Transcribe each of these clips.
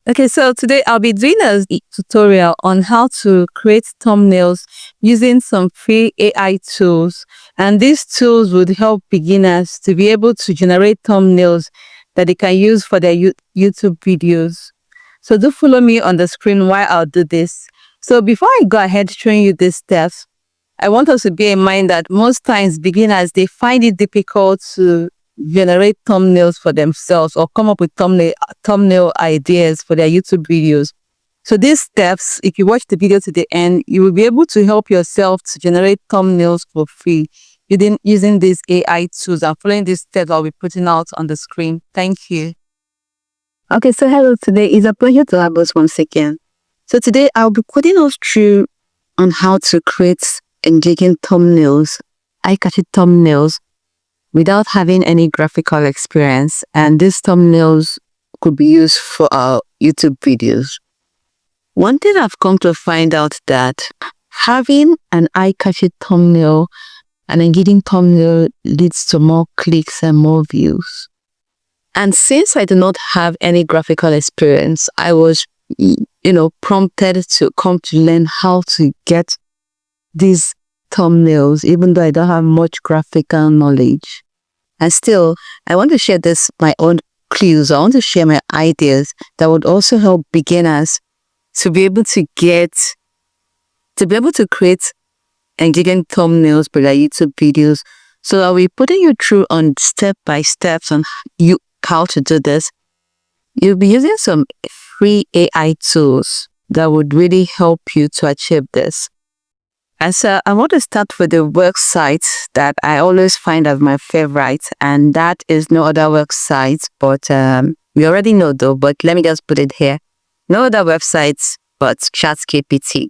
Okay, so today I'll be doing a tutorial on how to create thumbnails using some free AI tools. And these tools would help beginners to be able to generate thumbnails that they can use for their YouTube videos. So do follow me on the screen while I'll do this. So before I go ahead showing you these steps, I want us to bear in mind that most times beginners, they find it difficult to generate thumbnails for themselves or come up with thumbnail ideas for their YouTube videos. So these steps, if you watch the video to the end, you will be able to help yourself to generate thumbnails for free using these AI tools and following these steps I'll be putting out on the screen. Thank you. Okay, so hello, today is a pleasure to have us once again. So today I'll be putting us through on how to create engaging thumbnails, eye-catching thumbnails, without having any graphical experience, and these thumbnails could be used for our YouTube videos. One thing I've come to find out that having an eye-catching thumbnail, an engaging thumbnail, leads to more clicks and more views. And since I do not have any graphical experience, I was, prompted to come to learn how to get these thumbnails, even though I don't have much graphical knowledge. And still, I want to share my own clues. I want to share my ideas that would also help beginners to be able to create engaging thumbnails for their YouTube videos. So I'll be putting you through on step by steps on how to do this. You'll be using some free AI tools that would really help you to achieve this. And so I want to start with the website that I always find as my favorite, and that is no other website, but we already know though, but let me just put it here. No other websites but ChatGPT.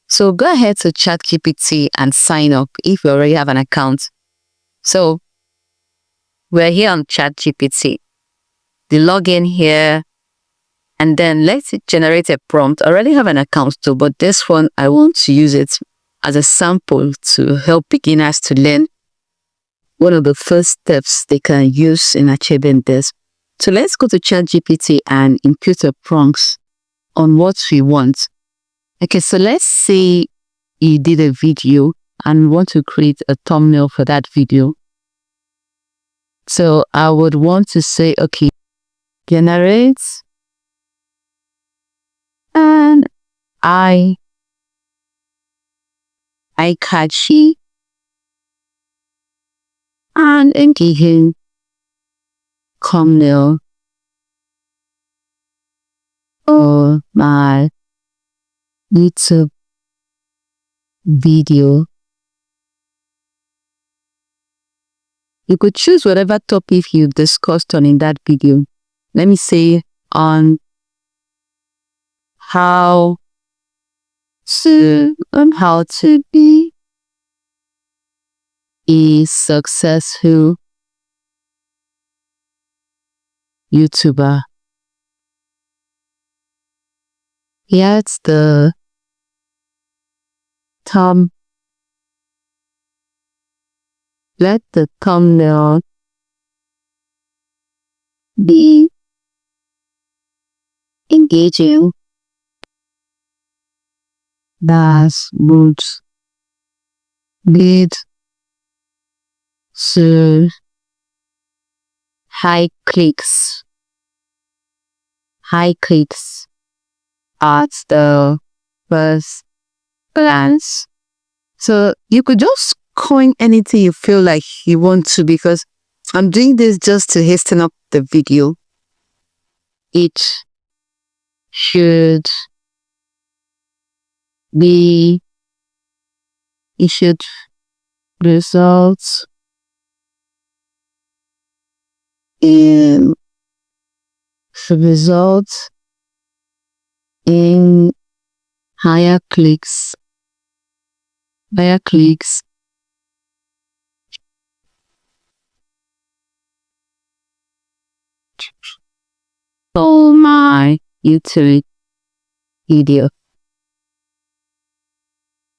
So go ahead to ChatGPT and sign up if you already have an account. So we're here on ChatGPT. The login here, and then let's generate a prompt. I already have an account too, but this one I want to use it as a sample to help beginners to learn one of the first steps they can use in achieving this. So let's go to ChatGPT and input a prompt on what we want. Okay, so let's say you did a video and want to create a thumbnail for that video. So I would want to say, okay, generate an eye-catchy and engaging thumbnail or my YouTube video. You could choose whatever topic you discussed on in that video. Let me say on how to be a successful YouTuber. Here's the let the thumbnail be engaging. That would lead to high clicks. At the first glance. So you could just coin anything you feel like you want to, because I'm doing this just to hasten up the video. It should result in higher clicks. For my YouTube video.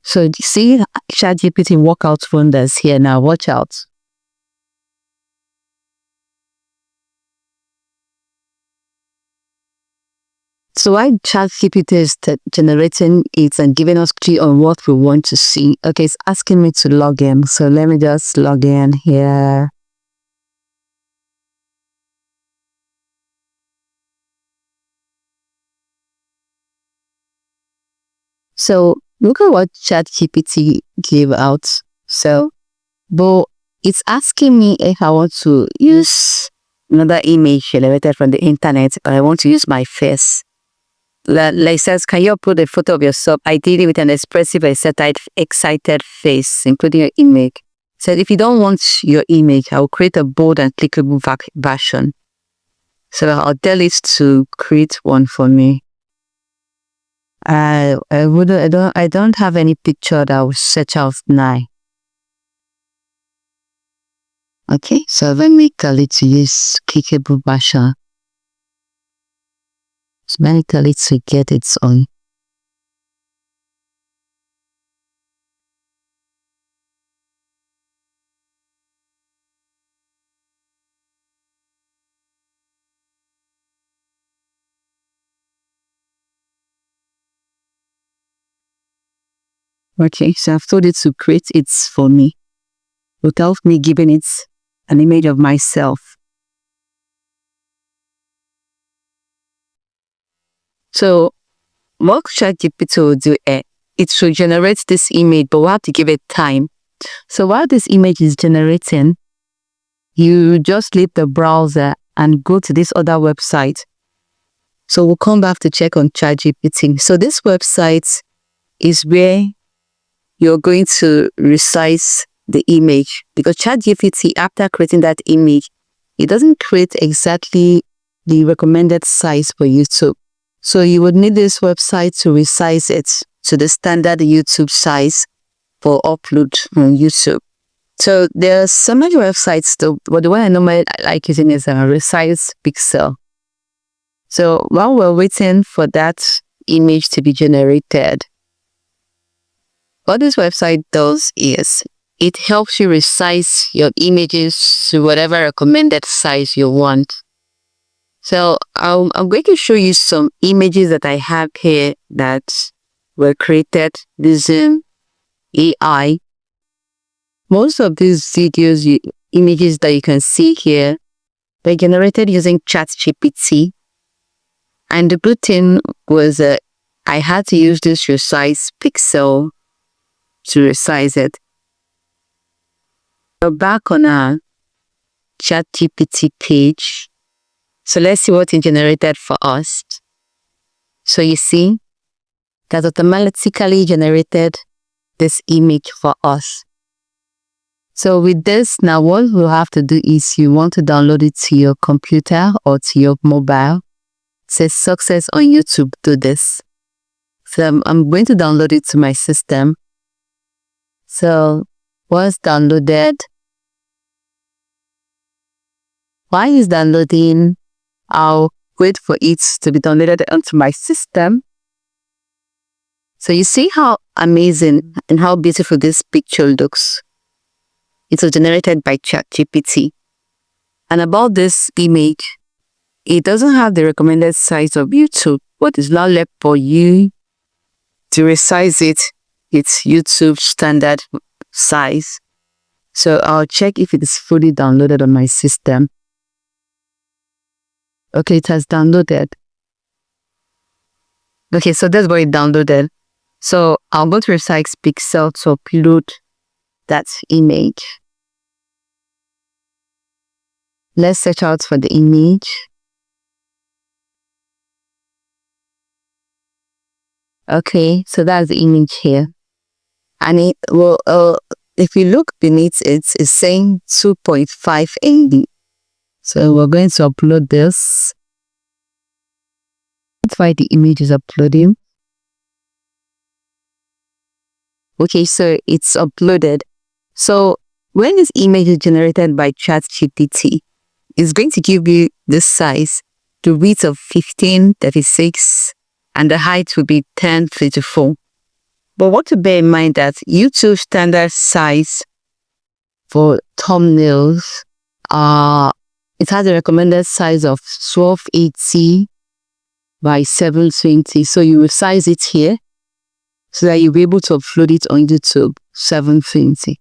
So you see ChatGPT work out wonders here now. Watch out. So while ChatGPT is generating it and giving us clue on what we want to see, okay, it's asking me to log in. So let me just log in here. So look at what ChatGPT gave out. So, but it's asking me if I want to use another image generated from the internet, or I want to use my face. Like it says, can you upload a photo of yourself, ideally with an expressive, excited face, including your image? So if you don't want your image, I'll create a bold and clickable version. So I'll tell it to create one for me. I don't have any picture that will search out now. Okay, so let me tell it to use clickable version. So let me tell it to get its own. Okay, so I've told it to create it for me without me giving it an image of myself. So what ChatGPT will do, it should generate this image, but we have to give it time. So while this image is generating, you just leave the browser and go to this other website. So we'll come back to check on ChatGPT. So this website is where you're going to resize the image, because ChatGPT, after creating that image, it doesn't create exactly the recommended size for YouTube. So you would need this website to resize it to the standard YouTube size for upload on YouTube. So there are so many websites though, but the one I normally like using is a Resize Pixel. So while we're waiting for that image to be generated, what this website does is it helps you resize your images to whatever recommended size you want. So I'm going to show you some images that I have here that were created using AI. Most of these videos, images that you can see here, were generated using ChatGPT. And the good thing was I had to use this Resize Pixel to resize it. We're back on our ChatGPT page. So let's see what it generated for us. So you see, that automatically generated this image for us. So with this, now what we'll have to do is you want to download it to your computer or to your mobile. It says success on YouTube, do this. So I'm going to download it to my system. So once downloaded, while it's downloading, I'll wait for it to be downloaded onto my system. So you see how amazing and how beautiful this picture looks. It was generated by ChatGPT. And about this image, it doesn't have the recommended size of YouTube. What is now left for you to resize it? It's YouTube standard size. So I'll check if it is fully downloaded on my system. Okay, it has downloaded. Okay, so that's what it downloaded. So I'll go to Resize Pixel to upload that image. Let's search out for the image. Okay, so that's the image here. And it will, if you look beneath it, it's saying 2.5 MB. So we're going to upload this. That's why the image is uploading. Okay, so it's uploaded. So when this image is generated by ChatGPT, it's going to give you this size, the width of 1536, and the height will be 1034. But what to bear in mind that YouTube standard size for thumbnails, it has a recommended size of 1280 by 720. So you resize it here so that you'll be able to upload it on YouTube 720.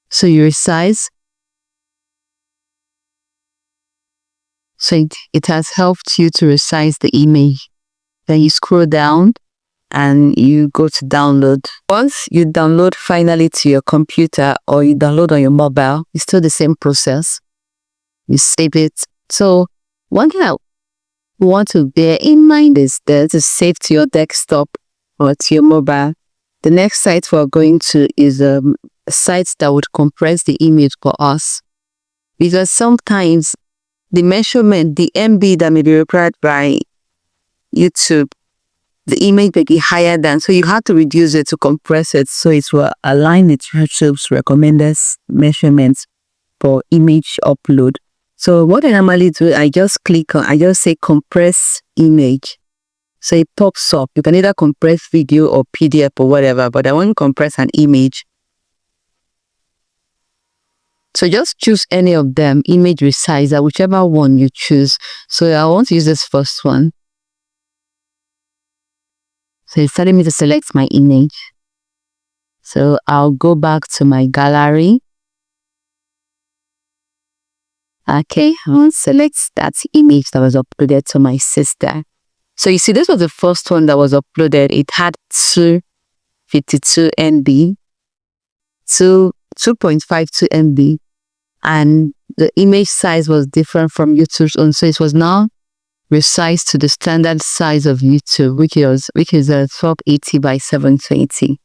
So you resize. So it has helped you to resize the image. Then you scroll down and you go to download. Once you download finally to your computer or you download on your mobile, it's still the same process. You save it. So one thing I want to bear in mind is that to save to your desktop or to your mobile. The next site we're going to is a site that would compress the image for us, because sometimes the measurement, the MB that may be required by YouTube, the image may be higher than, so you have to reduce it to compress it so it will align with YouTube's recommended measurements for image upload. So what I normally do, I just say compress image. So it pops up. You can either compress video or PDF or whatever, but I want to compress an image. So just choose any of them, image resizer, whichever one you choose. So I want to use this first one. So it's telling me to select my image. So I'll go back to my gallery. Okay, I want to select that image that was uploaded to my sister. So you see, this was the first one that was uploaded. It had 252 MB, 2.52 MB, and the image size was different from YouTube's own. So it was now resized to the standard size of YouTube, which is a 1280 by 720,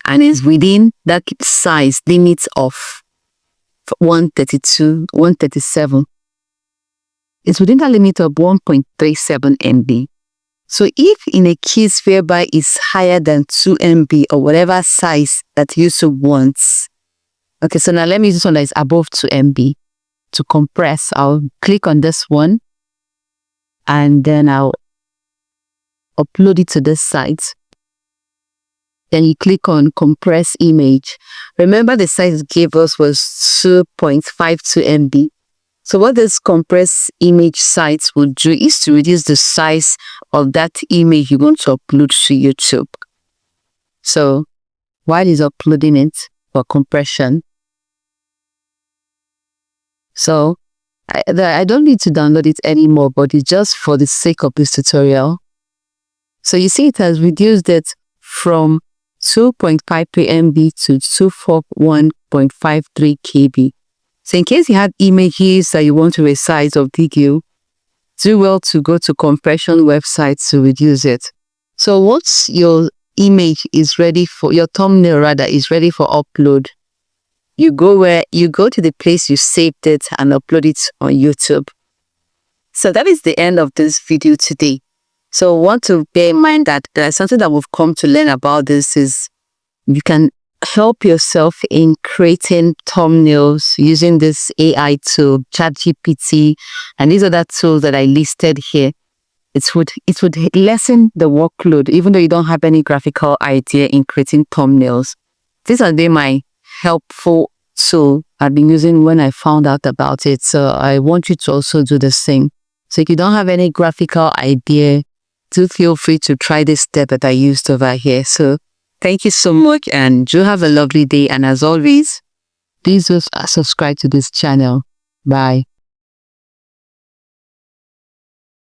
and is within that size limit of 132, 137. It's within that limit of 1.37 MB. So if in a case whereby it's higher than 2 MB or whatever size that YouTube wants. Okay, so now let me use this one that is above 2 MB to compress. I'll click on this one and then I'll upload it to this site. Then you click on compress image. Remember the size it gave us was 2.52 MB. So what this compress image site will do is to reduce the size of that image you want to upload to YouTube. So while it's uploading it for compression, so I don't need to download it anymore, but it's just for the sake of this tutorial. So you see it has reduced it from 2.53 MB to 241.53 KB. So in case you have images that you want to resize or video, do well to go to compression websites to reduce it. So once your image is ready for, your thumbnail rather is ready for upload, you go to the place you saved it and upload it on YouTube. So that is the end of this video today. So I want to bear in mind that there's something that we've come to learn about this is you can help yourself in creating thumbnails using this AI tool, ChatGPT, and these other tools that I listed here. It would lessen the workload, even though you don't have any graphical idea in creating thumbnails. These are my helpful tool I've been using when I found out about it. So I want you to also do the same. So if you don't have any graphical idea, do feel free to try this step that I used over here. So thank you so much and do have a lovely day. And as always, please subscribe to this channel. Bye.